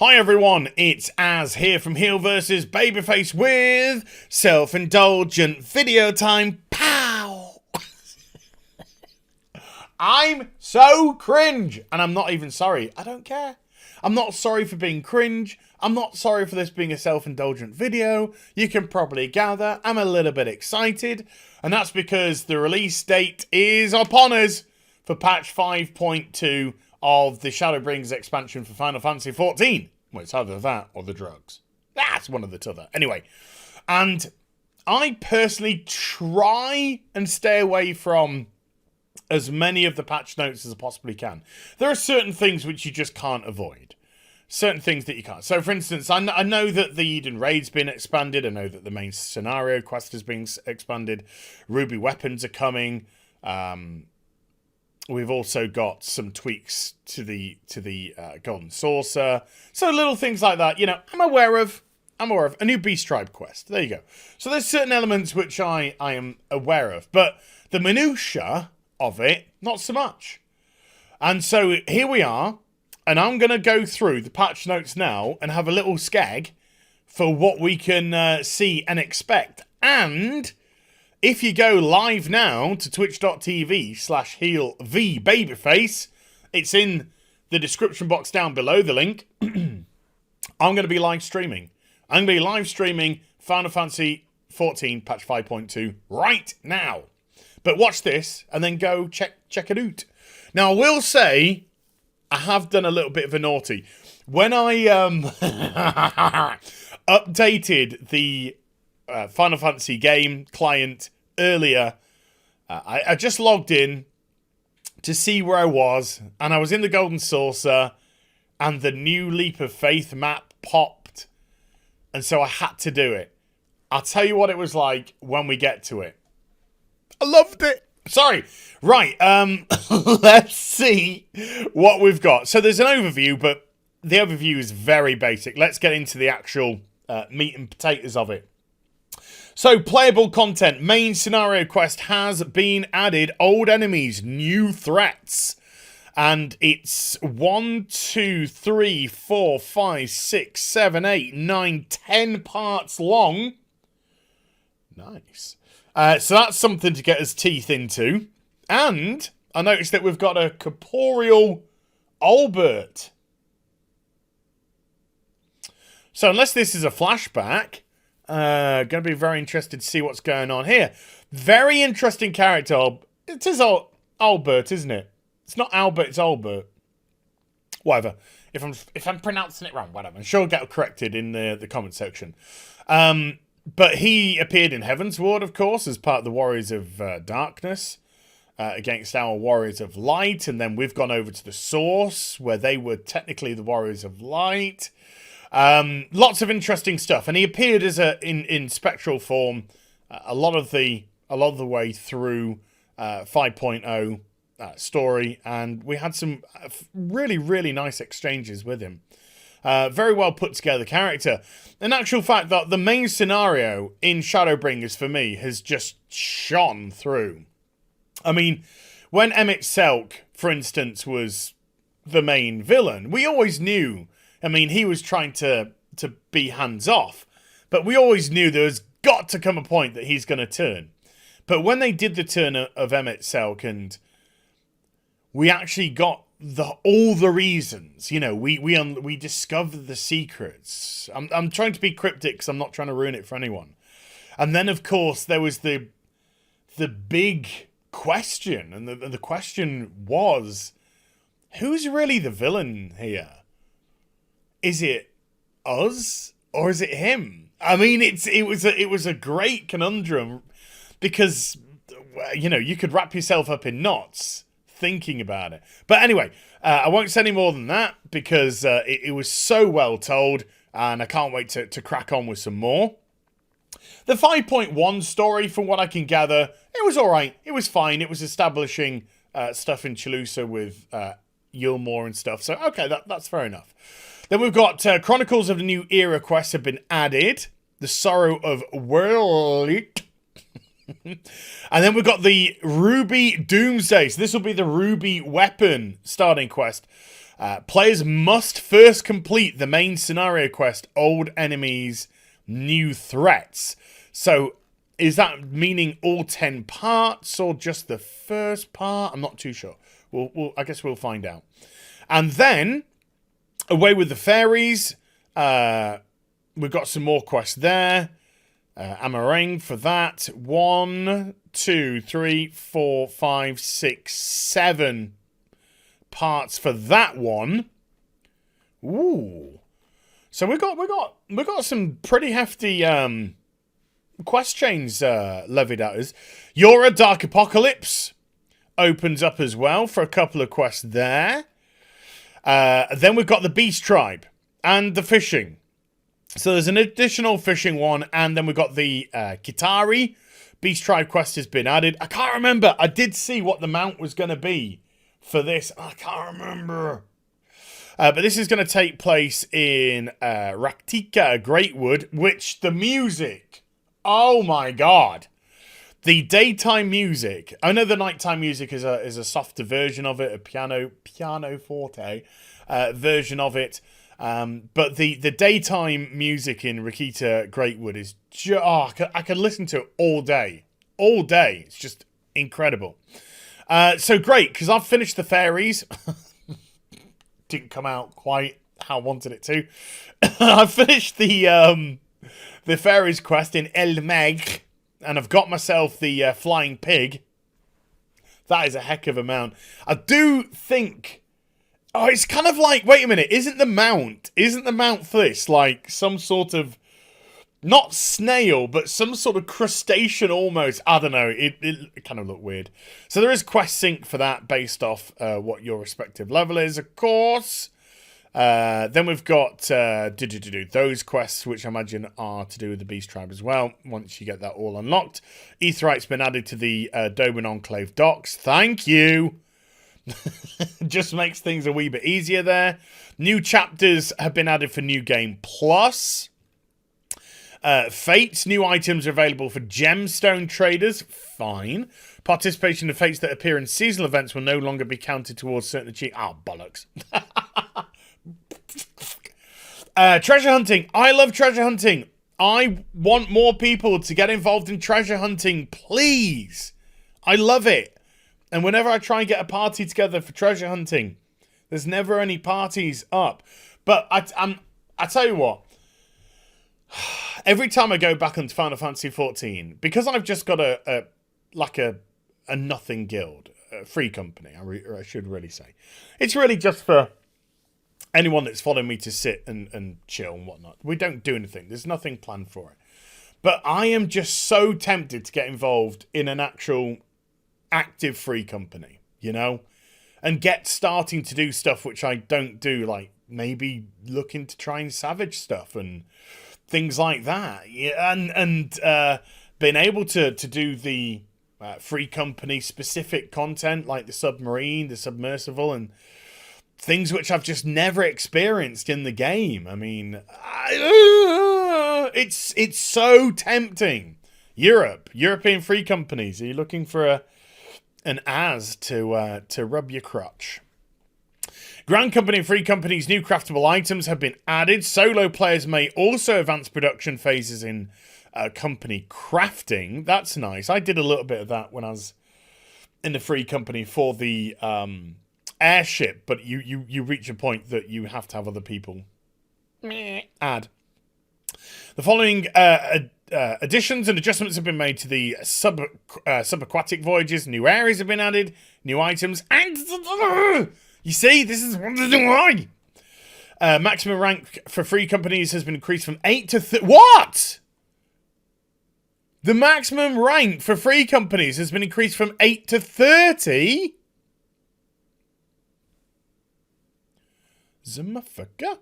Hi everyone, it's Az here from HeelvsBabyface with self-indulgent video time. Pow! I'm so cringe, and I'm not even sorry. I don't care. I'm not sorry for being cringe. I'm not sorry for this being a self-indulgent video. You can probably gather I'm a little bit excited, and that's because the release date is upon us for patch 5.2 of the Shadowbringers expansion for Final Fantasy XIV. Well, it's either that or the drugs. That's one of the t'other. Anyway, and I personally try and stay away from as many of the patch notes as I possibly can. There are certain things which you just can't avoid. Certain things that you can't. So, for instance, I know that the Eden Raid's been expanded. I know that the main scenario quest has been expanded. Ruby weapons are coming. We've also got some tweaks to the Golden Saucer. So little things like that, you know, I'm aware of. A new Beast Tribe quest. There you go. So there's certain elements which I am aware of. But the minutiae of it, not so much. And so here we are. And I'm going to go through the patch notes now and have a little skag for what we can see and expect. And if you go live now to twitch.tv/HeelvsBabyface, it's in the description box down below the link. I'm going to be live streaming. I'm going to be live streaming Final Fantasy XIV patch 5.2 right now. But watch this and then go check it out. Now, I will say I have done a little bit of a naughty. When I updated the Final Fantasy game client earlier, I just logged in to see where I was, and I was in the Golden Saucer, and the new Leap of Faith map popped, and so I had to do it. I'll tell you what it was like when we get to it. I loved it. Sorry. Right, let's see what we've got. So there's an overview, but the overview is very basic. Let's get into the actual meat and potatoes of it. So, playable content. Main scenario quest has been added. Old enemies, new threats. And it's 1, 2, 3, 4, 5, 6, 7, 8, 9, 10 parts long. Nice. So that's something to get his teeth into. And I noticed that we've got a corporeal Albert. So unless this is a flashback, going to be very interested to see what's going on here. Very interesting character. It is Albert, isn't it? It's not Albert, it's Albert. Whatever. If I'm pronouncing it wrong, whatever. I'm sure I'll get corrected in the comment section. But he appeared in Heaven's Ward, of course, as part of the Warriors of Darkness against our Warriors of Light. And then we've gone over to the Source, where they were technically the Warriors of Light. Lots of interesting stuff, and he appeared as in spectral form a lot of the way through 5.0 story, and we had some really nice exchanges with him. Very well put together character. In actual fact, that the main scenario in Shadowbringers for me has just shone through. I mean, when Emmett Selk, for instance, was the main villain, we always knew. I mean, he was trying to be hands-off, but we always knew there was got to come a point that he's going to turn. But when they did the turn of Emmett Selk, and we actually got all the reasons, you know, we discovered the secrets. I'm trying to be cryptic because I'm not trying to ruin it for anyone. And then, of course, there was the big question, and the question was, who's really the villain here? Is it us or is it him? I mean, it was a great conundrum because, you know, you could wrap yourself up in knots thinking about it. But anyway, I won't say any more than that because it was so well told, and I can't wait to crack on with some more. The 5.1 story, from what I can gather, it was all right. It was fine. It was establishing stuff in Challusa with Yulmore and stuff. So, okay, that's fair enough. Then we've got Chronicles of the New Era quests have been added. The Sorrow of World. And then we've got the Ruby Doomsday. So this will be the Ruby weapon starting quest. Players must first complete the main scenario quest, Old Enemies, New Threats. So, is that meaning all 10 parts or just the first part? I'm not too sure. I guess we'll find out. And then, Away with the Fairies. We've got some more quests there. Amarang for that. 1, 2, 3, 4, 5, 6, 7 parts for that one. Ooh. So we got some pretty hefty quest chains levied at us. You're a Dark Apocalypse opens up as well for a couple of quests there. Then we've got the Beast Tribe and the Fishing. So there's an additional fishing one, and then we've got the Kitari. Beast Tribe quest has been added. I can't remember. I did see what the mount was going to be for this. I can't remember. But this is going to take place in Raktika, Greatwood, which the music, oh my god. The daytime music, I know the nighttime music is a softer version of it, a piano forte version of it. But the daytime music in Rakita Greatwood is I can listen to it all day. All day. It's just incredible. So great, because I've finished the fairies. Didn't come out quite how I wanted it to. I finished the fairies quest in El Meg, and I've got myself the flying pig. That is a heck of a mount. I do think... Oh, it's kind of like... Wait a minute. Isn't the mount for this like some sort of... Not snail, but some sort of crustacean almost. I don't know. It kind of looked weird. So there is quest sync for that based off what your respective level is, of course. Then we've got those quests, which I imagine are to do with the Beast Tribe as well, once you get that all unlocked. Aetheryte's been added to the Doman Enclave docks. Thank you! Just makes things a wee bit easier there. New chapters have been added for New Game Plus. Fates, new items are available for gemstone traders. Fine. Participation in fates that appear in seasonal events will no longer be counted towards certain achievements. Oh, bollocks. Treasure hunting. I love treasure hunting. I want more people to get involved in treasure hunting, please. I love it. And whenever I try and get a party together for treasure hunting, there's never any parties up. But I tell you what. Every time I go back onto Final Fantasy XIV, because I've just got a nothing guild, a free company, I should really say. It's really just for anyone that's following me to sit and chill and whatnot. We don't do anything. There's nothing planned for it. But I am just so tempted to get involved in an actual active free company, you know? And get starting to do stuff which I don't do, like maybe looking to try and savage stuff and things like that. Yeah, and being able to do the free company specific content like the submarine, the submersible, and things which I've just never experienced in the game. I mean, it's so tempting. European free companies. Are you looking for an as to rub your crotch? Grand Company and Free Company's new craftable items have been added. Solo players may also advance production phases in company crafting. That's nice. I did a little bit of that when I was in the Free Company for the airship, but you reach a point that you have to have other people add. The following additions and adjustments have been made to the subaquatic voyages. New areas have been added, new items, and... You see, this is why. Maximum rank for free companies has been increased from 8 to... What? The maximum rank for free companies has been increased from 8 to 30? Zumafaka.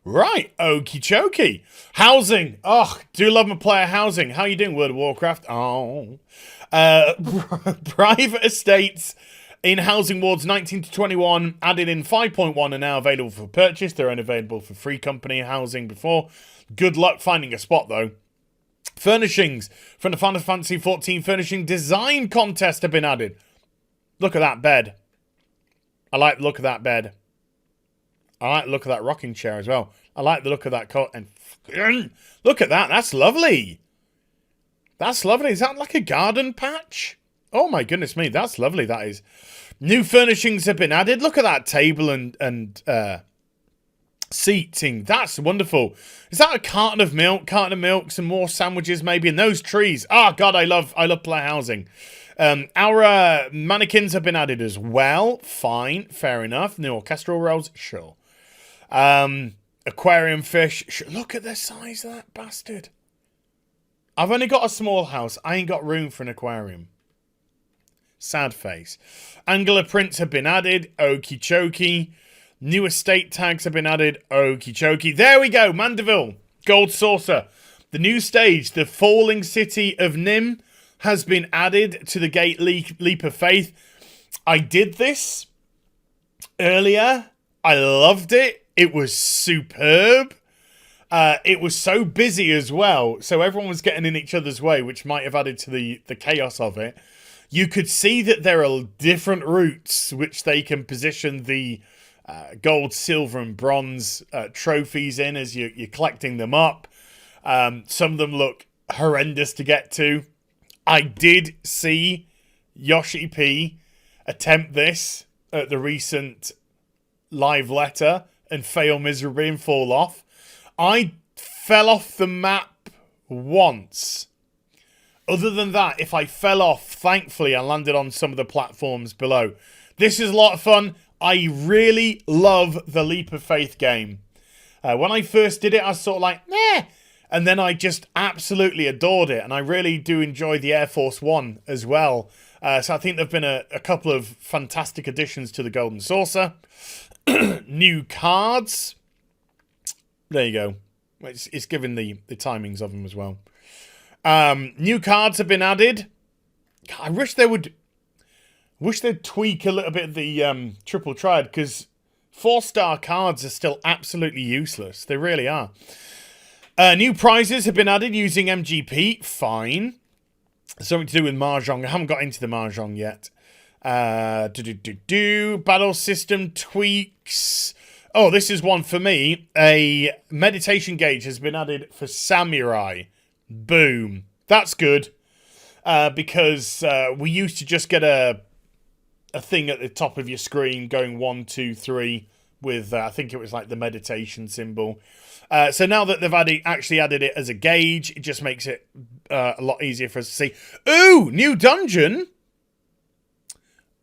Right, okie chokie. Housing. Oh, do love my player housing. How you doing, World of Warcraft? Oh. Private estates... In Housing Wards 19 to 21, added in 5.1 are now available for purchase. They're only available for free company housing before. Good luck finding a spot, though. Furnishings from the Final Fantasy XIV Furnishing Design Contest have been added. Look at that bed. I like the look of that bed. I like the look of that rocking chair as well. I like the look of that coat. And look at that. That's lovely. That's lovely. Is that like a garden patch? Oh my goodness me. That's lovely. That is. New furnishings have been added. Look at that table and seating. That's wonderful. Is that a carton of milk, some more sandwiches maybe, and those trees. Oh God, I love play housing. Our mannequins have been added as well. Fine, fair enough. New orchestral rolls, sure. Aquarium fish. Look at the size of that bastard. I've only got a small house. I ain't got room for an aquarium. Sad face. Angular prints have been added. Okie chokie. New estate tags have been added. Okie chokie. There we go. Mandeville. Gold saucer. The new stage, the falling city of Nim, has been added to the gate leap of faith. I did this earlier. I loved it. It was superb. It was so busy as well. So everyone was getting in each other's way, which might have added to the chaos of it. You could see that there are different routes which they can position the gold, silver, and bronze trophies in as you're collecting them up. Some of them look horrendous to get to. I did see Yoshi P attempt this at the recent live letter and fail miserably and fall off. I fell off the map once. Other than that, if I fell off, thankfully I landed on some of the platforms below. This is a lot of fun. I really love the Leap of Faith game. When I first did it, I was sort of like, meh. And then I just absolutely adored it. And I really do enjoy the Air Force One as well. So I think there have been a couple of fantastic additions to the Golden Saucer. New cards. There you go. It's given the timings of them as well. New cards have been added. I wish they would... they'd tweak a little bit of the triple triad, because 4-star cards are still absolutely useless. They really are. New prizes have been added using MGP. Fine. Something to do with Mahjong. I haven't got into the Mahjong yet. Battle system tweaks. Oh, this is one for me. A meditation gauge has been added for Samurai. Boom. That's good. Because we used to just get a thing at the top of your screen going 1, 2, 3 with, I think it was like the meditation symbol. So now that they've actually added it as a gauge, it just makes it a lot easier for us to see. Ooh, new dungeon.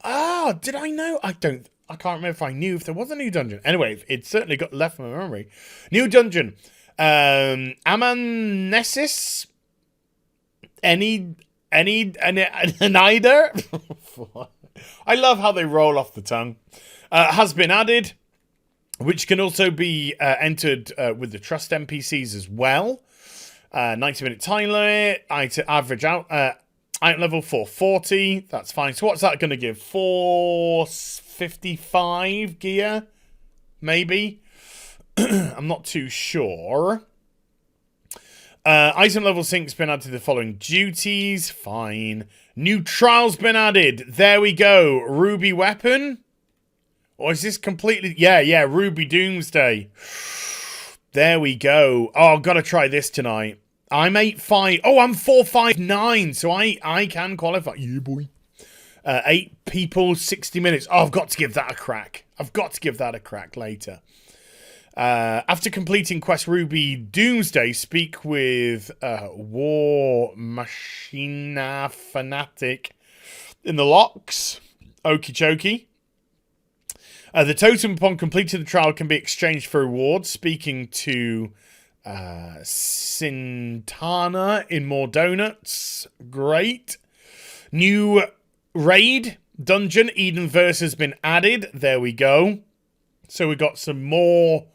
Ah, did I know? I can't remember if I knew if there was a new dungeon. Anyway, it certainly got left from my memory. New dungeon. Amanesis. Anida. I love how they roll off the tongue. Has been added, which can also be entered with the trust NPCs as well. 90-minute time limit. Average out item level 440. That's fine. So what's that going to give? 455 gear? Maybe? I'm not too sure. Item level sync's been added to the following duties. Fine. New trial's been added. There we go. Ruby weapon. Or is this completely... Yeah, Ruby Doomsday. There we go. Oh, I've got to try this tonight. I'm 8-5. Oh, I'm 4-5-9. So I can qualify. Yeah, boy. 8 people, 60 minutes. Oh, I've got to give that a crack. I've got to give that a crack later. After completing Quest Ruby Doomsday, speak with War Machina Fanatic in the locks. Okie chokie. The totem upon completing the trial can be exchanged for rewards. Speaking to Sintana in More Donuts. Great. New raid dungeon, Edenverse, has been added. There we go. So we got some more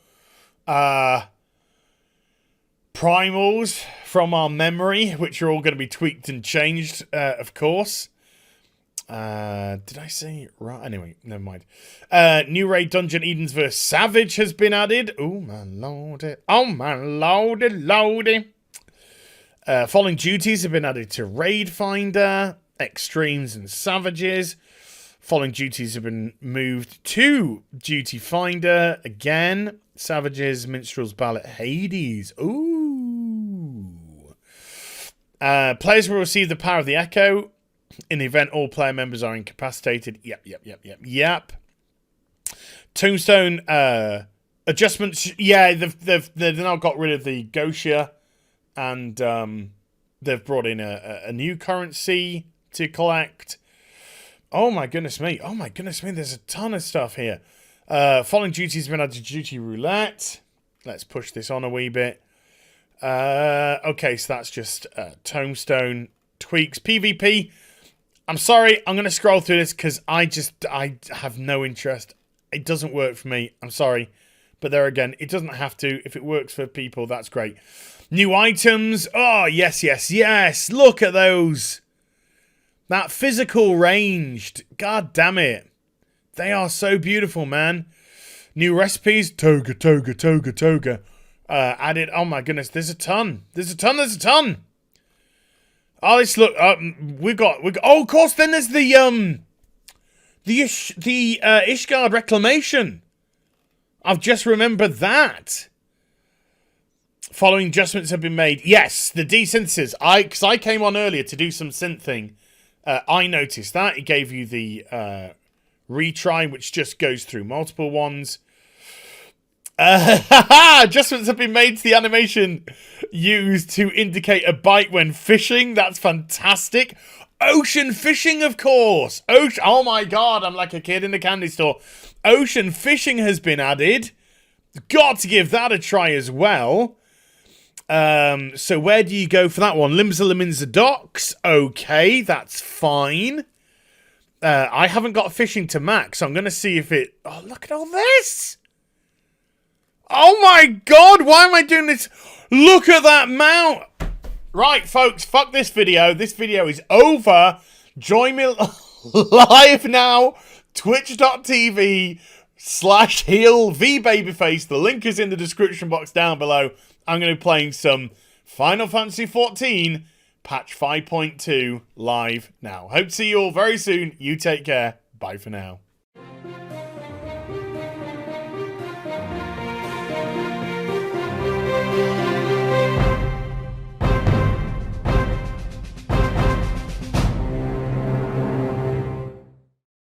primals from our memory, which are all going to be tweaked and changed, of course. Did I say it right? Anyway, never mind. New raid dungeon, Edensverse Savage, has been added. Oh, my lordy. Oh, my lordy, lordy. Following duties have been added to Raid Finder, Extremes and Savages. Following duties have been moved to Duty Finder again. Savages, Minstrel's Ballot, Hades. Ooh. Players will receive the power of the Echo. In the event all player members are incapacitated. Yep. Tombstone adjustments. Yeah, they've now got rid of the Gosha. And they've brought in a new currency to collect. Oh my goodness me. There's a ton of stuff here. Following duties have been added to Duty Roulette. Let's push this on a wee bit. Okay, so that's just Tombstone tweaks. PvP. I'm sorry, I'm going to scroll through this because I have no interest. It doesn't work for me. I'm sorry. But there again, it doesn't have to. If it works for people, that's great. New items. Oh, yes. Look at those. That physical ranged. God damn it. They are so beautiful, man. New recipes. Toga. Added. Oh, my goodness. There's a ton. Oh, let's look. We got. Oh, of course. Then there's the Ishgard Reclamation. I've just remembered that. Following adjustments have been made. Yes, the desynthesis. Because I came on earlier to do some synthing. I noticed that. It gave you the retry, which just goes through multiple ones. Adjustments have been made to the animation used to indicate a bite when fishing. That's fantastic. Ocean fishing, of course. Oh my god, I'm like a kid in a candy store. Ocean fishing has been added. Got to give that a try as well. So where do you go for that one? Limsa docks. Okay, that's fine. I haven't got fishing to max, so I'm going to see if it... Oh, look at all this! Oh my god, why am I doing this? Look at that mount! Right, folks, fuck this video. This video is over. Join me live now. Twitch.tv/HeelvsBabyface. The link is in the description box down below. I'm going to be playing some Final Fantasy XIV Patch 5.2 live now. Hope to see you all very soon. You take care. Bye for now.